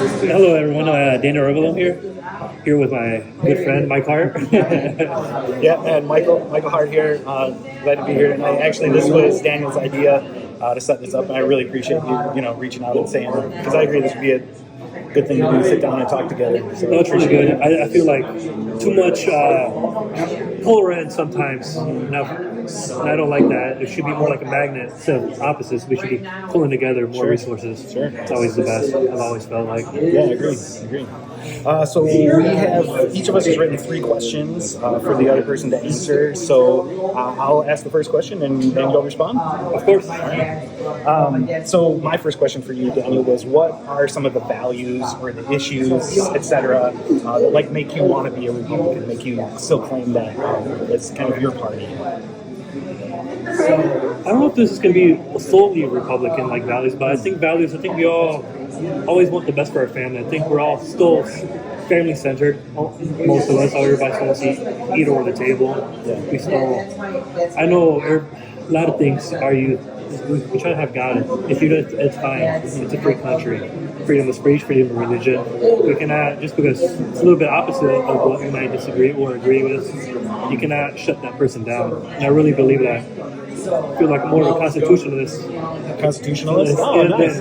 Hello, everyone. Daniel Revelo here with my good friend Mike Hart. Yeah, and Michael Hart here. Glad to be here tonight. Actually, this was Daniel's idea to set this up, and I really appreciate you reaching out and saying that, because I agree this would be a good thing to do, sit down and talk together. So No, it's really good. I feel like too much polar ends sometimes. And I don't like that. It should be more like a magnet instead of opposites. We should be pulling together more resources. Sure. It's always the best. I've always felt like. Yeah, I agree. So we have, each of us has written 3 questions for the other person to answer. So I'll ask the first question and you'll respond. Of course. So my first question for you, Daniel, was what are some of the values or the issues, etc., that make you want to be a Republican, make you still claim that it's kind of your party? I don't know if this is going to be solely Republican values, but I think we all always want the best for our family. I think we're all still family centered. Most of us, everybody wants to eat over the table. Yeah. I know a lot of things are you. We try to have God. If you do, it's fine. It's a free country. Freedom of speech, freedom of religion. We cannot, just because it's a little bit opposite of what you might disagree or agree with, you cannot shut that person down. And I really believe that. I feel like I'm more of a constitutionalist. Constitutionalist? Oh, nice.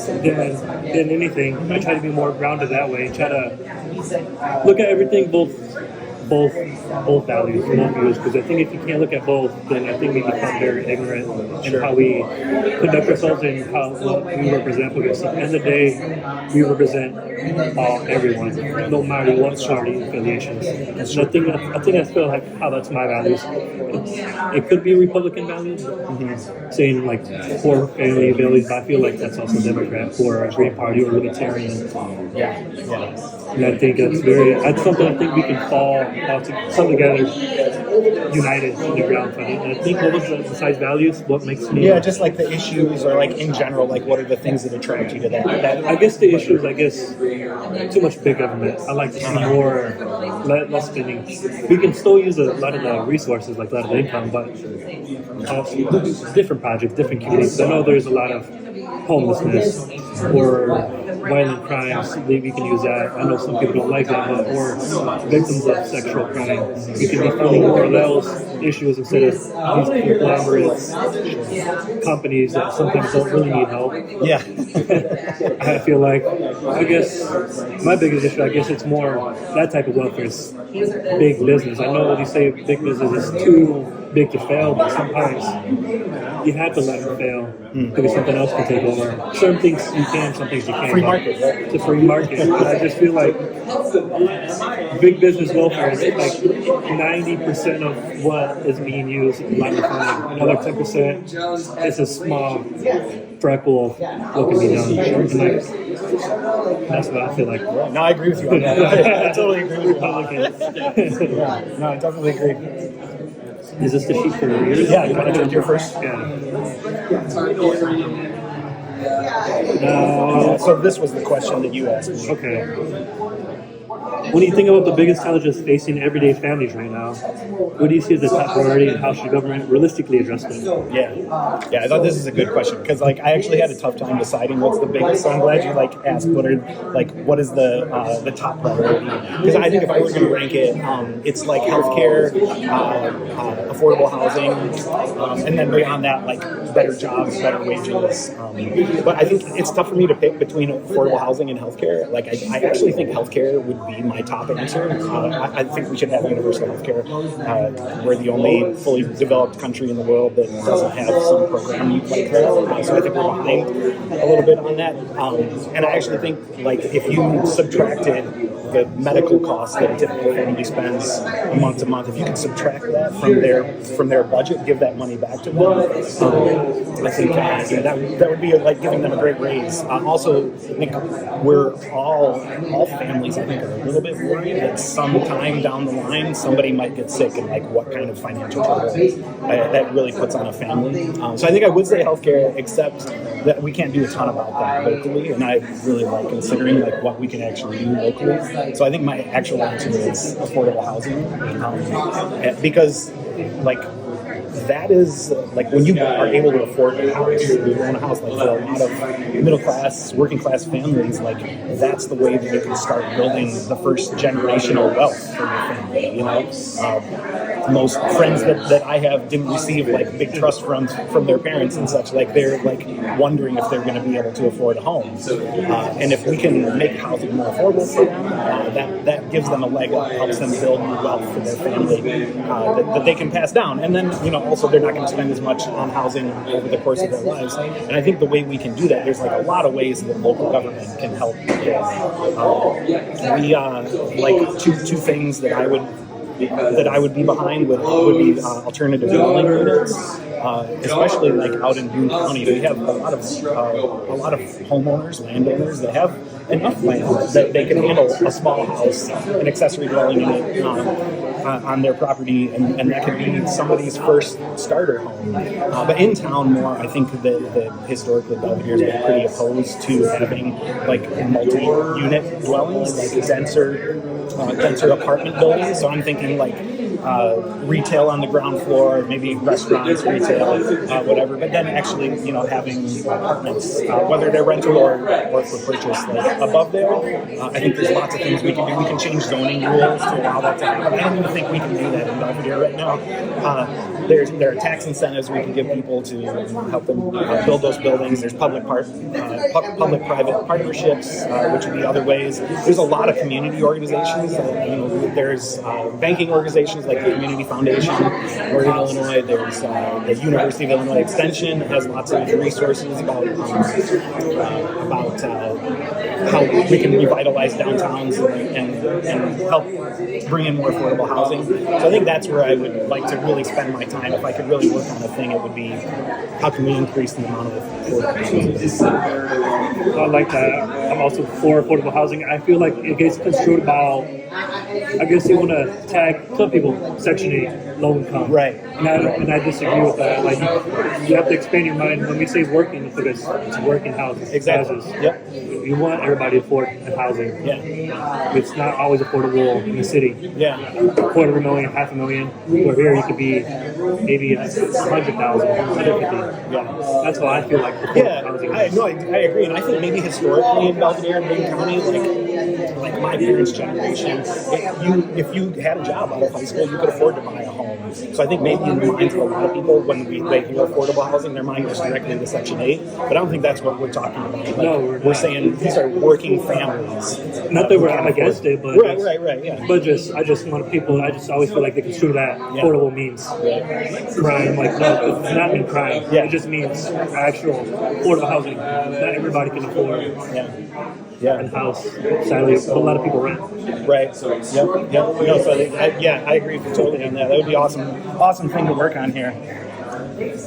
Than anything. I try to be more grounded that way. Try to look at everything both values, both views, because I think if you can't look at both, then I think we become very ignorant in how we conduct ourselves and how what we represent. Because at the end of the day, we represent everyone, no matter what party affiliations. So I think I feel like how that's my values. It could be Republican values, saying for family values, but I feel like that's also Democrat for a Green Party or Libertarian. Yeah. And I think that's something I think we can come together, united in the ground for it. And I think what was besides values, what makes me... Yeah, just the issues or in general, what are the things that attract you to that? I guess the issues, too much big government. I like to see more, less spending. We can still use a lot of the resources, a lot of the income, but different projects, different communities. I know there's a lot of homelessness or violent crimes. We can use that. I know some people don't like that, or victims of sexual crime. We can be funding more of those issues instead of these conglomerates, companies that sometimes don't really need help. Yeah. I feel like, I guess, my biggest issue, it's more that type of welfare is big business. I know you say big business is too big to fail, but sometimes you have to let them fail because something else can take over. Certain things you can, some things you can't. Free market, right? It's a free market. And I just feel like big business welfare is 90% of what is being used in line of funding. Another 10% is a small freckle of what can be done. And that's what I feel like. No, I agree with you on that. I totally agree with you. Yeah, no, I definitely agree. Is this the sheet for yours? Yeah, you want to jump here first? Yeah. So this was the question that you asked me. Okay. When you think about the biggest challenges facing everyday families right now, what do you see as the top priority and how should government realistically address them? Yeah, I thought this is a good question because I actually had a tough time deciding what's the biggest. So I'm glad you asked what is the top priority, because I think if I were going to rank it, it's healthcare, affordable housing, and then beyond that better jobs, better wages. But I think it's tough for me to pick between affordable housing and healthcare. I actually think healthcare would be my top answer. I think we should have universal healthcare. We're the only fully developed country in the world that doesn't have some program like that. So I think we're behind a little bit on that. And I actually think if you subtracted the medical costs that a typical family spends month to month, if you could subtract that from their budget, give that money back to them, I think that would be giving them a great raise. Also, I think we're all families, I think, are a little bit worried that sometime down the line somebody might get sick and what kind of financial trouble that really puts on a family. So I think I would say healthcare, except that we can't do a ton about that locally, and I really like considering what we can actually do locally. So I think my actual answer is affordable housing, because that is like when you are able to afford a house, you own a house. Like for a lot of middle class, working class families, like that's the way that you can start building the first generational wealth for your family. You know, most friends that I have didn't receive like big trust funds from their parents and such. Like they're like wondering if they're going to be able to afford a home. And if we can make housing more affordable for them, that gives them a leg up, helps them build new wealth for their family that they can pass down. And then, you know, also they're not going to spend as much on housing over the course of their lives. And I think the way we can do that, there's like a lot of ways that local government can help. We like two things that I would be behind would be alternative dwelling units, especially like out in Boone County. We have a lot of homeowners, landowners that have enough land that they can handle a small house, an accessory dwelling unit on their property, and that could be somebody's first starter home. But in town more, I think that historically Belvedere has been pretty opposed to having like multi-unit dwellings, like denser apartment buildings. So I'm thinking like retail on the ground floor, maybe restaurants, retail, whatever. But then actually, you know, having apartments, whether they're rental or for purchase, like above there. I think there's lots of things we can do. We can change zoning rules to allow that to happen. I don't even think we can do that in Belvedere right now. There are tax incentives we can give people to help them build those buildings. There's public-private partnerships, which would be other ways. There's a lot of community organizations. You know, there's banking organizations like the Community Foundation, Northern Illinois. There's the University of Illinois Extension has lots of resources about how we can revitalize downtowns and help bring in more affordable housing. So I think that's where I would like to really spend my time. If I could really work on a thing, it would be how can we increase the amount of affordable housing. I like that. I'm also for affordable housing. I feel like it gets construed about, I guess you want to tag some people Section 8, low income. Right. And I disagree with that. Like you have to expand your mind. When we say working, it's working houses. Exactly. Houses. Yep. You want everybody to afford housing. Yeah. It's not always affordable in the city. Yeah. $250,000, $500,000. Where here you could be maybe 100,000, 150. Yeah. That's what I feel like. Yeah, Housing I agree, and I think maybe historically in Belvedere and Boone County, like my parents' generation, if you had a job out of high school, you could afford to buy a home. So I think maybe in the minds of a lot of people, when they hear affordable housing, their mind goes directly into Section 8. But I don't think that's what we're talking about. Like, no, we're saying these are working families. Not that I'm against it, but right, yeah. But I just want people. I just always feel like they construe that affordable means crime. Like no, it's not mean crime. Yeah. It just means actual affordable housing. Not everybody can afford. Yeah. A house. Sadly, a lot of people rent. Right. Yep. No, so I agree totally on that. That would be awesome thing to work on here.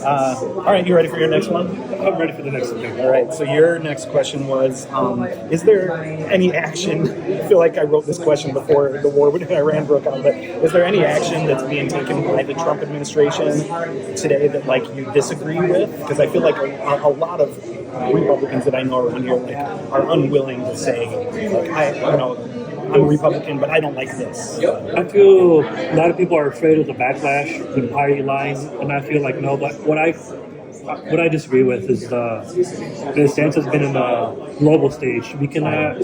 All right, you ready for your next one? I'm ready for the next one. All right, so your next question was, is there any action, I feel like I wrote this question before the war with Iran broke out, but is there any action that's being taken by the Trump administration today that like you disagree with? Because I feel like a lot of Republicans that I know around here like are unwilling to say, like, I'm a Republican, but I don't like this. I feel a lot of people are afraid of the backlash, the party lines, and I feel like no. But what I disagree with is the stance has been in the global stage. We cannot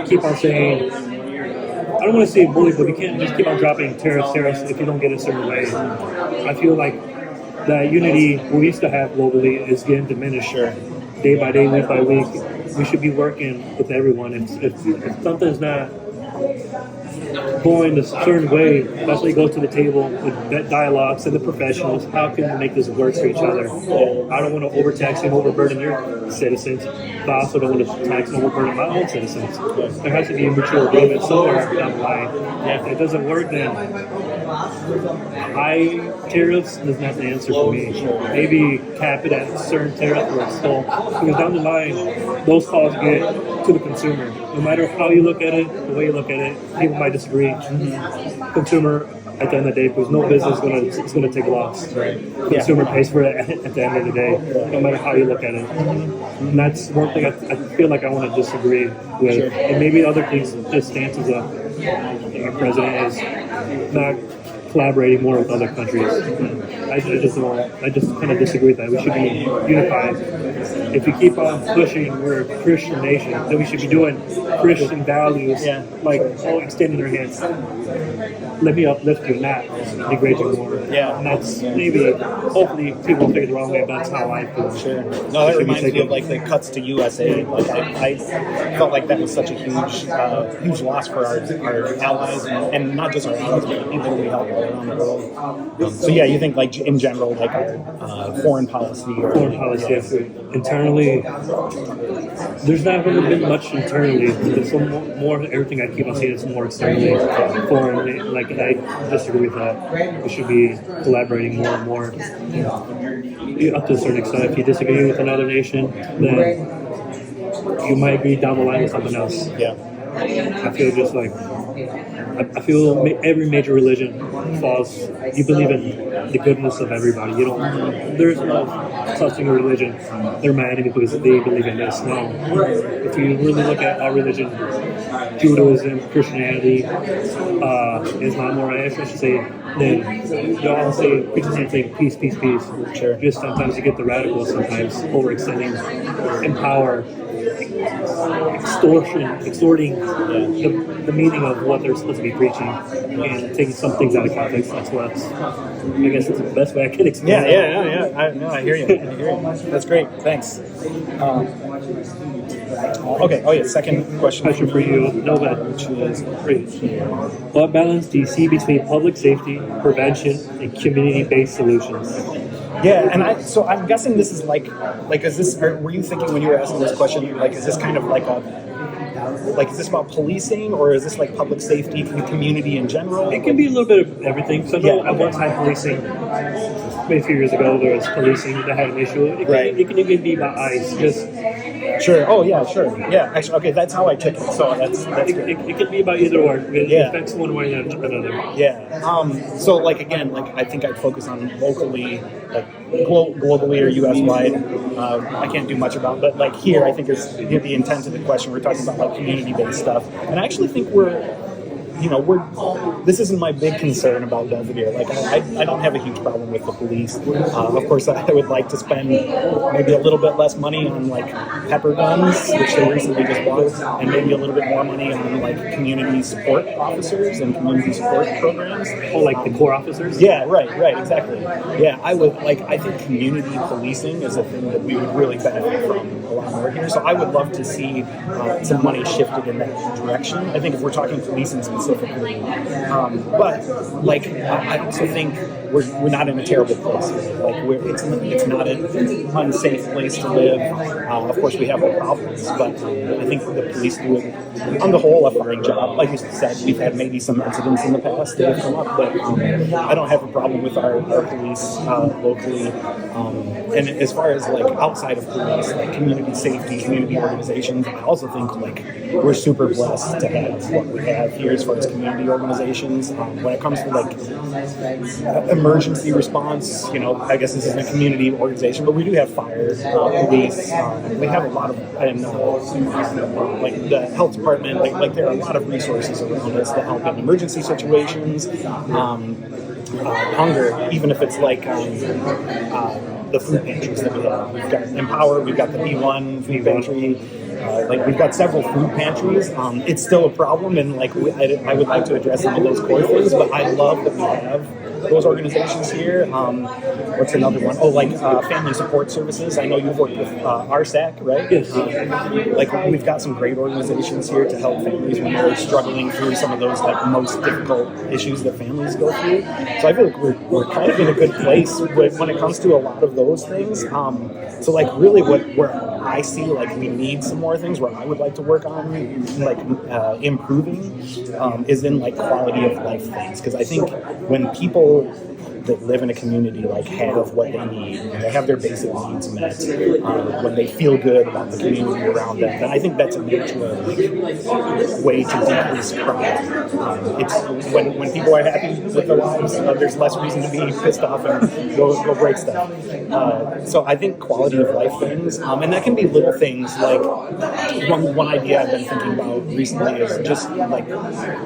keep on saying. I don't want to say bully, but we can't just keep on dropping tariffs if you don't get a certain way. I feel like the unity we used to have globally is getting diminished. Day by day, week by week, we should be working with everyone. If something's not going a certain way, that's why you go to the table with dialogues and the professionals. How can we make this work for each other? I don't want to overtax and overburden your citizens, but I also don't want to tax and overburden my own citizens. There has to be a mutual agreement somewhere down the line. If it doesn't work, then high tariffs is not the answer for me. Maybe cap it at a certain tariff where it's still, because down the line, those costs get to the consumer. No matter how you look at it, the way you look at it, people might disagree. Consumer, at the end of the day, because no business is going to take loss. Consumer pays for it at the end of the day, no matter how you look at it. And that's one thing I feel like I want to disagree with. And maybe other things, just stances of our president is not collaborating more with other countries. I just don't. I just kind of disagree with that. We should be unified. If we keep on pushing, we're a Christian nation, then we should be doing Christian values, Yeah. like extending your hands. Let me uplift you, not degrade you more. Yeah. And that's maybe, hopefully, people will take it the wrong way, but that's how I feel. Sure. No, that reminds me of like the cuts to USA. Like I felt like that was such a huge loss for our allies, and not just our allies, but people we help all around the world. So yeah, you think like in general, like our foreign policy, or Foreign policy, yes. Internally, there's not really been much internally. There's some more everything I keep on saying is more externally foreign. Like I disagree with that. We should be collaborating more and more. Up to a certain extent. If you disagree with another nation, then you might be down the line with something else. Yeah. I feel just like I feel every major religion falls. You believe in the goodness of everybody. You don't. There's no such thing as religion. They're my enemy because they believe in this. No. If you really look at our religion, Judaism, Christianity, Islam, or I should say, then they all say preach the same thing: peace, peace, peace. Sure. Just sometimes you get the radicals, sometimes overextending in power. Extorting the meaning of what they're supposed to be preaching and taking some things out of context. I guess that's the best way I can explain it. Yeah. I hear you. That's great. Thanks. Okay. Oh yeah. Second question For you, Nova, which is great. What balance do you see between public safety, prevention, and community-based solutions? Yeah, and I'm guessing this is like is this, were you thinking when you were asking this question, like is this kind of is this about policing, or is this like public safety, community in general? It can be a little bit of everything. So at one time policing, maybe a few years ago, there was policing that had an issue. It can even be about ICE. Sure. Oh yeah. Sure. Yeah. Actually, okay. That's how I took it. So that's good. It can be about either or. It affects one way or another. Yeah. So like again, like I think I'd focus on locally, like globally or U.S. wide. I can't do much about, but like here, I think is the intent of the question. We're talking about like community-based stuff, and I actually think this isn't my big concern about Belvedere. Like, I don't have a huge problem with the police. Of course, I would like to spend maybe a little bit less money on like pepper guns, which they recently just bought, and maybe a little bit more money on like community support officers and community support programs. Oh, like the core officers? Yeah, right, exactly. Yeah, I think community policing is a thing that we would really benefit from a lot more here. So I would love to see some money shifted in that direction. I think if we're talking policing specifically, but like I also think we're not in a terrible place here. Like it's not an unsafe place to live. Of course, we have our problems, but I think the police do, on the whole, a fine job. Like you said, we've had maybe some incidents in the past that have come up, but I don't have a problem with our police locally. And as far as like outside of police, like community safety, community organizations, I also think like we're super blessed to have what we have here as far as community organizations. When it comes to like emergency response, I guess this is a community organization, but we do have fire, police. We have a lot of, and like the health department. Like there are a lot of resources around us that help in emergency situations. Hunger, even if it's like the food pantries that we have. We've got Empower, we've got the B1 food pantry. We've got several food pantries. It's still a problem, and I would like to address some of those core things. But I love that we have those organizations here. What's another one? Family support services. I know you've worked with RSAC, right? Yes. We've got some great organizations here to help families when they're struggling through some of those most difficult issues that families go through. So I feel like we're kind of in a good place when it comes to a lot of those things. Really where I see we need some more things where I would like to work on improving is in quality of life things, because I think when people that live in a community like have what they need, and they have their basic needs met, when they feel good about the community around them, then I think that's a natural way to decrease crime. It's when people are happy with their lives, there's less reason to be pissed off and go break stuff. So I think quality of life things, and that can be little things like one idea I've been thinking about recently is just like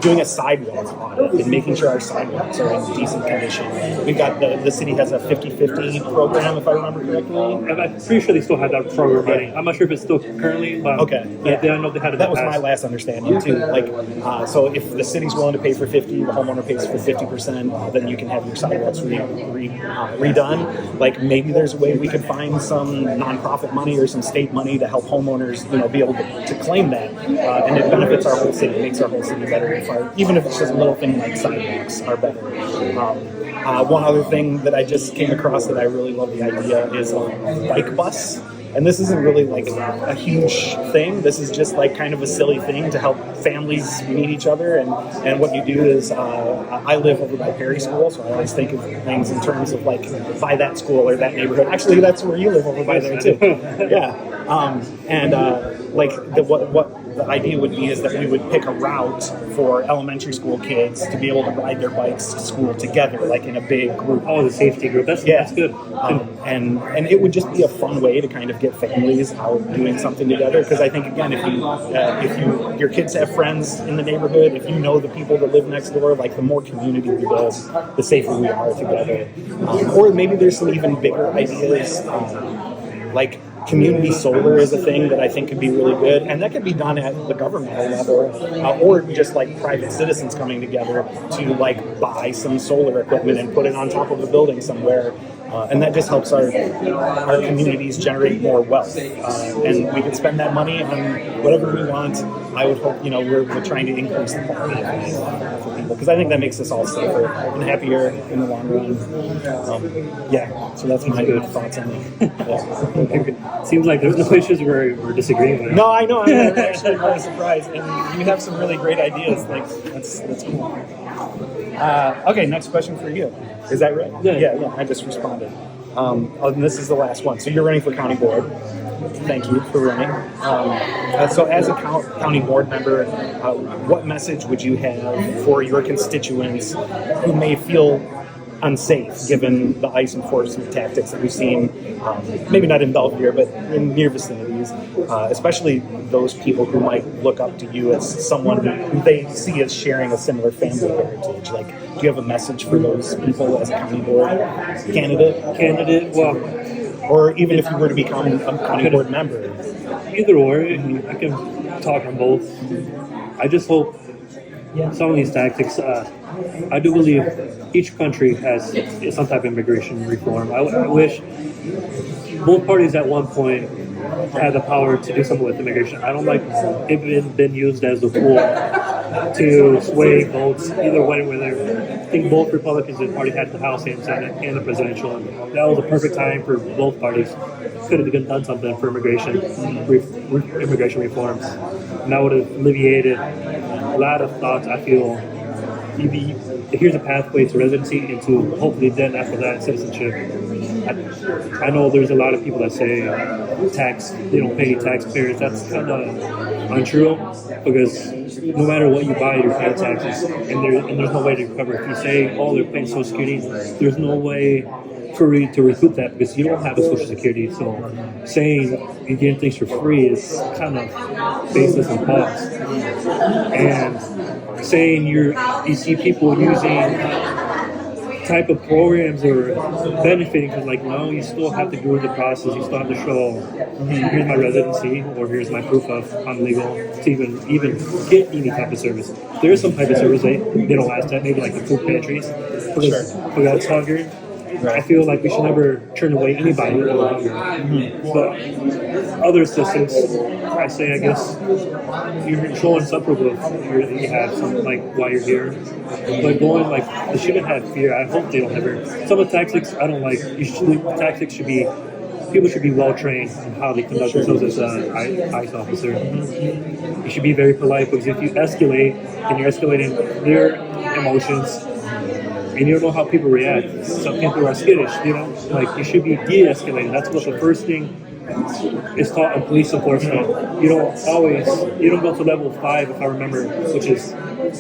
doing a sidewalk audit and making sure our sidewalks are in decent condition. We've got the city has a 50-50 program, if I remember correctly. And I'm pretty sure they still have that program running. I'm not sure if it's still currently, but okay. Yeah, I know they had it. That was my last understanding too. Like, so if the city's willing to pay for 50, the homeowner pays for 50%, then you can have your sidewalks redone. Like maybe there's a way we could find some nonprofit money or some state money to help homeowners, be able to claim that, and it benefits our whole city, makes our whole city better. Even if it's just a little thing like sidewalks are better. One other thing that I just came across that I really love the idea is a bike bus. And this isn't really like a huge thing. This is just like kind of a silly thing to help families meet each other. And what you do is, I live over by Perry School, so I always think of things in terms of like by that school or that neighborhood. Actually, that's where you live over by there too. Yeah. Like what the idea would be is that we would pick a route for elementary school kids to be able to ride their bikes to school together, like in a big group. Oh, the safety group. That's good. And it would just be a fun way to kind of get families out doing something together. Because I think again, if your kids have friends in the neighborhood, if you know the people that live next door, like the more community we build, the safer we are together. Or maybe there's some even bigger ideas, like community solar is a thing that I think could be really good, and that could be done at the governmental level, or just like private citizens coming together to like buy some solar equipment and put it on top of a building somewhere. And that just helps our communities generate more wealth, and we can spend that money on whatever we want. I would hope we're trying to increase the quality of life for people, because I think that makes us all safer and happier in the long run. So that's my good thoughts on it. Yeah. Seems like there's no issues where we're disagreeing with. No, I know. I'm actually really surprised, and you have some really great ideas. Like that's cool. Okay, next question for you. Is that right? Yeah. I just responded. And this is the last one. So you're running for county board. Thank you for running. So as a county board member, what message would you have for your constituents who may feel unsafe given the ICE enforcement tactics that we've seen, maybe not in Belvedere, but in near vicinities, especially those people who might look up to you as someone who they see as sharing a similar family heritage? Like, do you have a message for those people as a county board candidate? Well, or even if you were to become a county board member? Either or, I can talk on both. I just hope some of these tactics, I do believe each country has some type of immigration reform. I wish both parties at one point had the power to do something with immigration. I don't like it been used as a tool to sway votes either way. Whether I think both Republicans and party had the House and Senate and the presidential, and that was a perfect time for both parties. Could have done something for immigration reforms, and that would have alleviated a lot of thoughts. I feel here's a pathway to residency and to hopefully then after that citizenship. I know there's a lot of people that say they don't pay taxpayers. That's kind of untrue, because no matter what you buy, you're paying taxes, and there's no way to recover. If you say, they're paying Social Security, there's no way for you to recoup that because you don't have a Social Security. So saying you're getting things for free is kind of baseless and false. And saying you see people using type of programs or benefiting from, like, no, you still have to go through the process. You still have to show, here's my residency or here's my proof of I'm legal to even get any type of service. There is some type of service they don't ask that, maybe like the food pantries for those hungry. I feel like we should never turn away anybody who are hungry. But other systems, I guess you're showing some proof of you have something like while you're here. But going like they shouldn't have fear. I hope they don't ever. Some of the tactics I don't like. Tactics should be. People should be well trained in how they conduct themselves as an ICE officer. You should be very polite, because if you escalate and you're escalating their emotions, and you don't know how people react. Some people are skittish, you know, like you should be de-escalating. That's what the first thing is taught in police enforcement. You don't go to level 5, if I remember, which is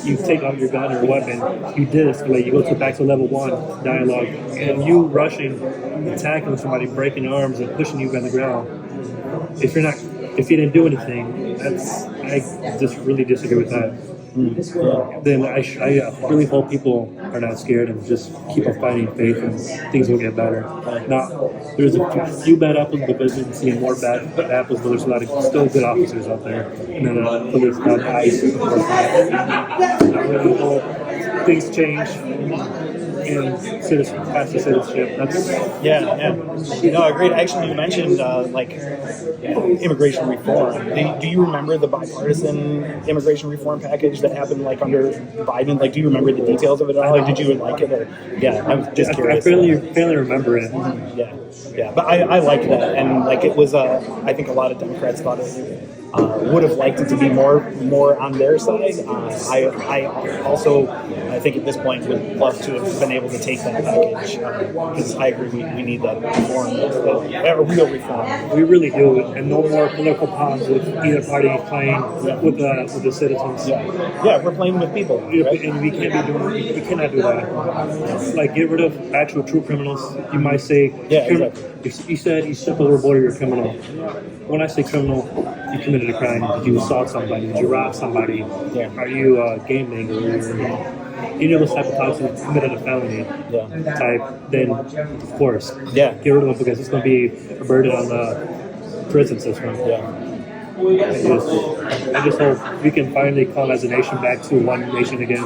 you take out your gun or weapon, you de-escalate, you go back to level 1 dialogue, and you rushing, attacking somebody, breaking arms and pushing you on the ground. If you didn't do anything, I just really disagree with that. Then I really hope people are not scared and just keep on fighting faith and things will get better. Now, there's a few bad apples, but there's been seeing more bad apples, but there's a lot of still good officers out there. And then police guys. I really hope things change in faster citizenship. No, agreed. Actually, you mentioned immigration reform. Do you remember the bipartisan immigration reform package that happened like under Biden? Like, do you remember the details of it all? Or did you like it? Or, I'm just curious. I fairly remember it. But I liked that, and like it was. I think a lot of Democrats thought it would have liked it to be more on their side. I also think at this point would love to have been able to take that package because I agree we need that reform, a real reform. We really do, and no more political pawns with either party playing with the citizens. Yeah, we're playing with people, right? And we cannot do that. Like, get rid of actual true criminals. You might say, you said you stepped over the border, you're a criminal. When I say criminal, you committed a crime. Did you assault somebody? Did you rob somebody? Are you a game banger? Any of those type of types who committed a felony type, then of course, get rid of them because it's going to be a burden on the prison system. I just hope we can finally come as a nation back to one nation again,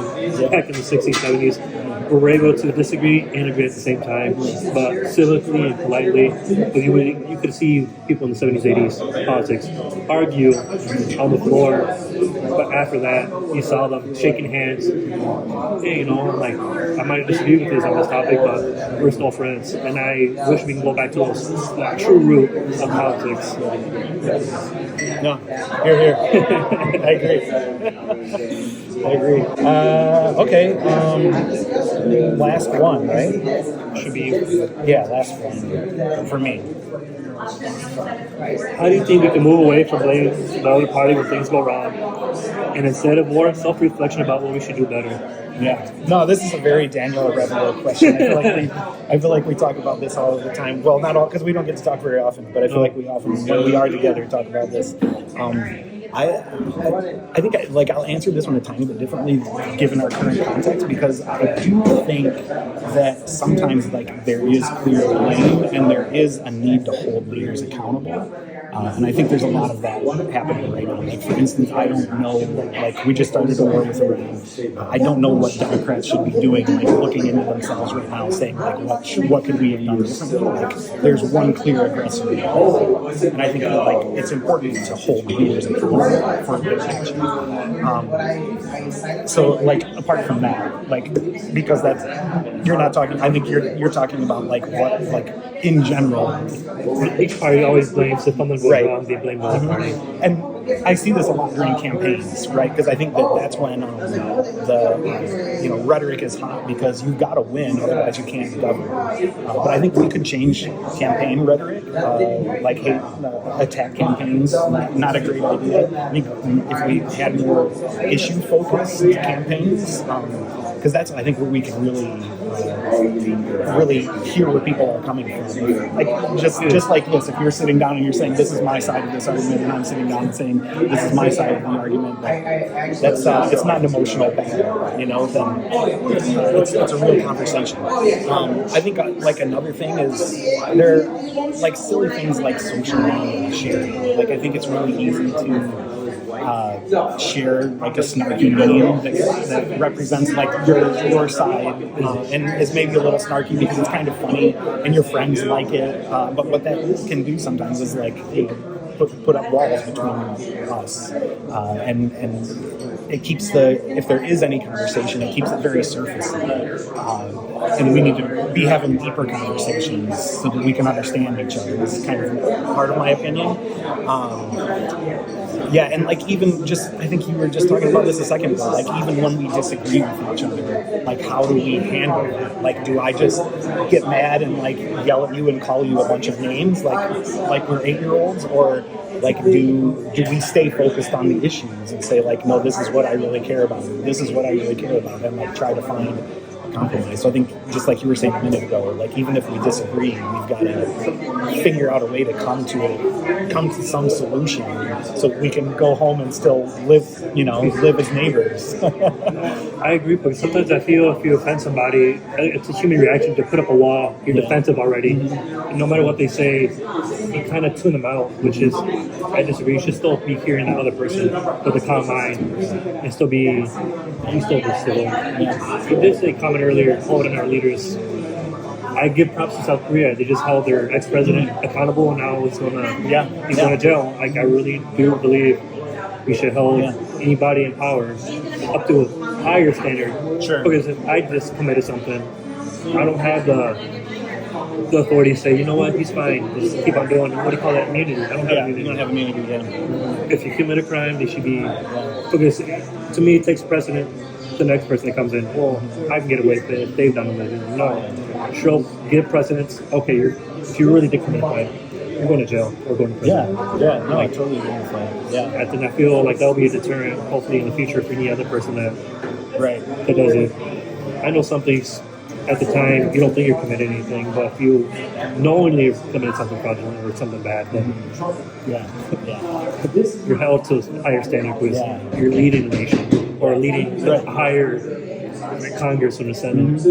back in the 60s, 70s. We were able to disagree and agree at the same time, but civically and politely. But you could see people in the 70s, 80s, politics, argue on the floor, but after that, you saw them shaking hands. Hey, like, I might disagree with this on this topic, but we're still friends. And I wish we can go back to that true root of politics. No, here. I agree. Okay. Last one, right? Should be. Yeah, last one for me. How do you think we can move away from blaming the other party when things go wrong, and instead of more self-reflection about what we should do better? Yeah. No, this is a very Daniel Arevalo question. I feel like we talk about this all the time. Well, not all, because we don't get to talk very often, but I feel like we often, when we are together, talk about this. I think I'll answer this one a tiny bit differently given our current context, because I do think that sometimes there is clear blame and there is a need to hold leaders accountable. And I think there's a lot of that happening right now. Like, for instance, I don't know, we just started a war with Iran. I don't know what Democrats should be doing, looking into themselves right now, saying, what could we have done differently? There's one clear aggressor. And I think that, it's important to hold leaders accountable for their action. So, apart from that, because you're not talking, I think you're talking about, what, in general. Each party always blames if someone goes wrong, they blame the other party. And I see this a lot during campaigns, right? Because I think that's when the rhetoric is hot, because you've got to win, otherwise you can't govern. But I think we could change campaign rhetoric, attack campaigns, not a great idea. I think if we had more issue-focused campaigns, because that's, I think, where we can really hear where people are coming from. Just like this, if you're sitting down and you're saying, this is my side of this argument, and I'm sitting down and saying, this is my side of the argument, that's it's not an emotional battle, then it's a real conversation. I think another thing is there are silly things like social media sharing. I think it's really easy to share a snarky meme that represents your side and is maybe a little snarky because it's kind of funny and your friends like it, but what that can do sometimes is put up walls between us, and it keeps if there is any conversation, it keeps it very surface, and we need to be having deeper conversations so that we can understand each other. This is kind of part of my opinion. Yeah, and like even just, I think you were just talking about this a second ago. Like even when we disagree with each other, like how do we handle it? Like, do I just get mad and like yell at you and call you a bunch of names, like we're 8-year-olds, or like do we stay focused on the issues and say like, no, this is what I really care about. This is what I really care about, and like try to find compromise. So I think, just like you were saying a minute ago, like even if we disagree, we've got to figure out a way to come to some solution, so we can go home and still live as neighbors. I agree, but sometimes I feel if you offend somebody, it's a human reaction to put up a wall. You're defensive already. And no matter what they say, you kind of tune them out, which is, I disagree. You should still be hearing the other person with a calm mind and still be civil. You did say comment earlier, holding our leaders. I give props to South Korea. They just held their ex-president accountable, and now he's going to jail. Like, I really do believe we should hold anybody in power up to a higher standard. Sure. Because if I just committed something, I don't have the authority to say, you know what, he's fine. Just keep on doing it. What do you call that? Immunity. I don't have immunity. You don't have immunity. If you commit a crime, they should be. Because to me, it takes precedent. The next person that comes in, well, I can get away with it if they've done it. No, she'll give precedence. Okay, if you really did commit a crime, you're going to jail or going to prison. No, I totally agree with that. Yeah, And then I feel like that'll be a deterrent, hopefully in the future, for any other person that does it. I know some things at the time you don't think you're committing anything, but if you knowingly committed something fraudulent or something bad, then you're held to a higher standard because you're leading the nation or leading a higher Congress or the Senate,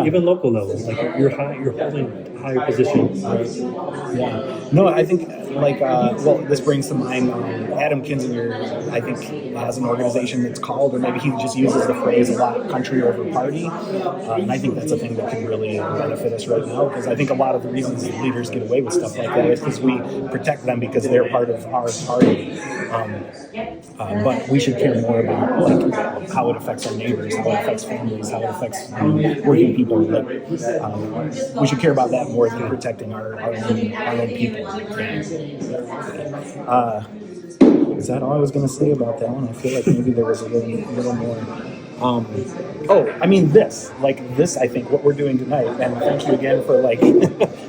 even local level. Like you're holding higher positions. No, I think this brings to mind Adam Kinzinger. I think has an organization that's called, or maybe he just uses the phrase a lot, "country over party," and I think that's a thing that can really benefit us right now, because I think a lot of the reasons leaders get away with stuff like that is because we protect them because they're part of our party. But we should care more about like how it affects our neighbors, how it affects families, how it affects working people. We should care about that more than protecting our own people. Is that all I was going to say about that one? I feel like maybe there was a little more. This, I think, what we're doing tonight, and thank you again for like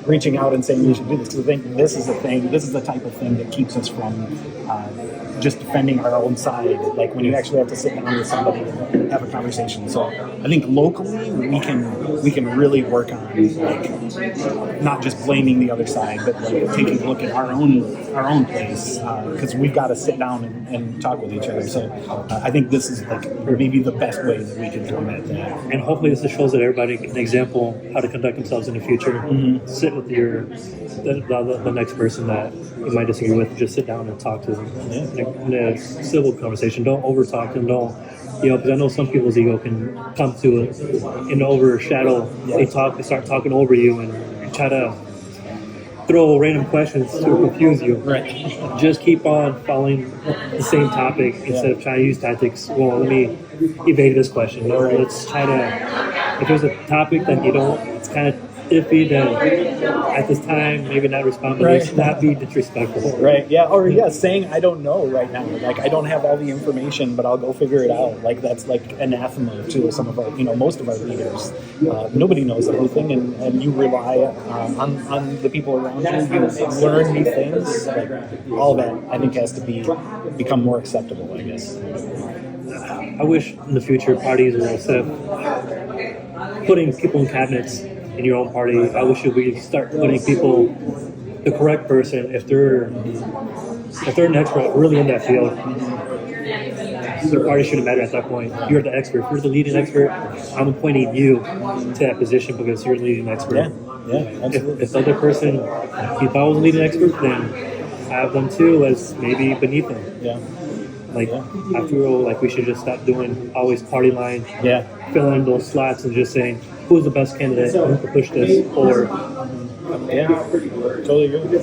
reaching out and saying we should do this, because I think this is the type of thing that keeps us from just defending our own side, like when you actually have to sit down with somebody and have a conversation. So I think locally we can really work on like not just blaming the other side, but like taking a look at our own place, because we've got to sit down and talk with each other. So I think this is like maybe the best way that we can combat that. And hopefully this shows that everybody an example how to conduct themselves in the future. Sit with the next person that you might disagree with. Just sit down and talk to them in a civil conversation. Don't overtalk them. Don't, because I know some people's ego can come to it and overshadow. They start talking over you and try to throw random questions to confuse you. Right. Just keep on following the same topic instead of trying to use tactics. Well, let me evade this question. Or let's try to, if there's a topic that it's kind of iffy, then at this time maybe not respond, but let's not be disrespectful. Right. Yeah. Or saying I don't know right now. Like I don't have all the information, but I'll go figure it out. Like that's like anathema to some of our, most of our leaders. Nobody knows everything, and you rely on the people around you. You learn new things. Like all that, I think, has to become more acceptable, I guess. I wish in the future parties will, instead of putting people in cabinets in your own party, I wish we start putting people, the correct person, if they're an expert really in that field. Their party shouldn't matter at that point. You're the expert. If you're the leading expert, I'm appointing you to that position because you're the leading expert. Yeah, absolutely. If the other person, if I was the leading expert, then have them too as maybe beneath them. I feel like we should just stop doing always party line, fill in those slots and just saying who's the best candidate, who can push this forward. Totally agree.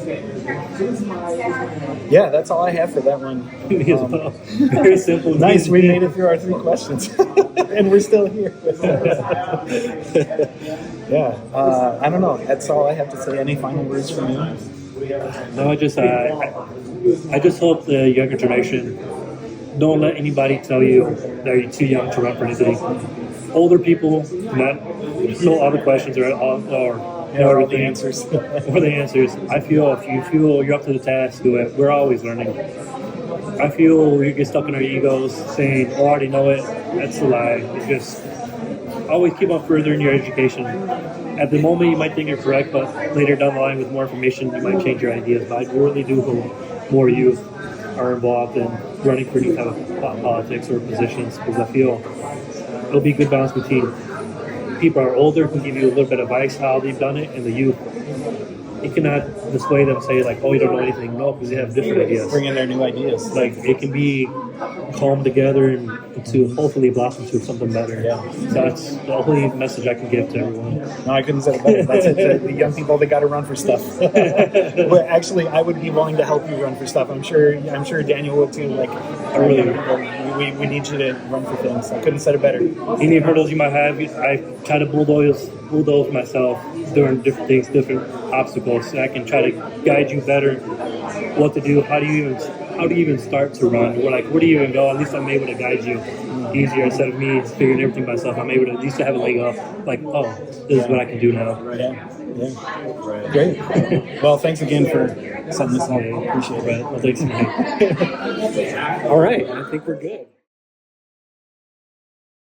Yeah, that's all I have for that one. Very simple. Nice, we made it through our 3 questions. And we're still here. I don't know. That's all I have to say. Any final words from you? No, I just hope the younger generation don't let anybody tell you that you're too young to run for anything. Older people not know all the questions or know all the everything answers. or the answers. I feel if you feel you're up to the task, do it. We're always learning. I feel we get stuck in our egos saying, "Oh, I already know it." That's a lie. It's just always keep on furthering your education. At the moment, you might think you're correct, but later down the line, with more information, you might change your ideas. But I really do hope more youth are involved in running for any kind of politics or positions, because I feel it'll be a good balance between people are older who give you a little bit of advice how they've done it, and the youth. You cannot dissuade them, say like, "Oh, you don't know anything." No, because they have different ideas. Bring in their new ideas. Like it can be calm together and to hopefully blossom to something better. Yeah. So that's the only message I can give to everyone. No, I couldn't say it better. That's it. The young people, they got to run for stuff. But actually, I would be willing to help you run for stuff. I'm sure Daniel would too. Like, we need you to run for things. I couldn't say it better. Any hurdles you might have, I try to bulldoze myself during different things, different obstacles. So I can try to guide you better what to do. How do you even start to run? Where do you even go? At least I'm able to guide you easier instead of me figuring everything myself. I'm able to at least have a leg up. Like, oh, this is what I can do now. Yeah. Great. Well, thanks again for setting this up. Appreciate it. Well, thanks. All right, I think we're good.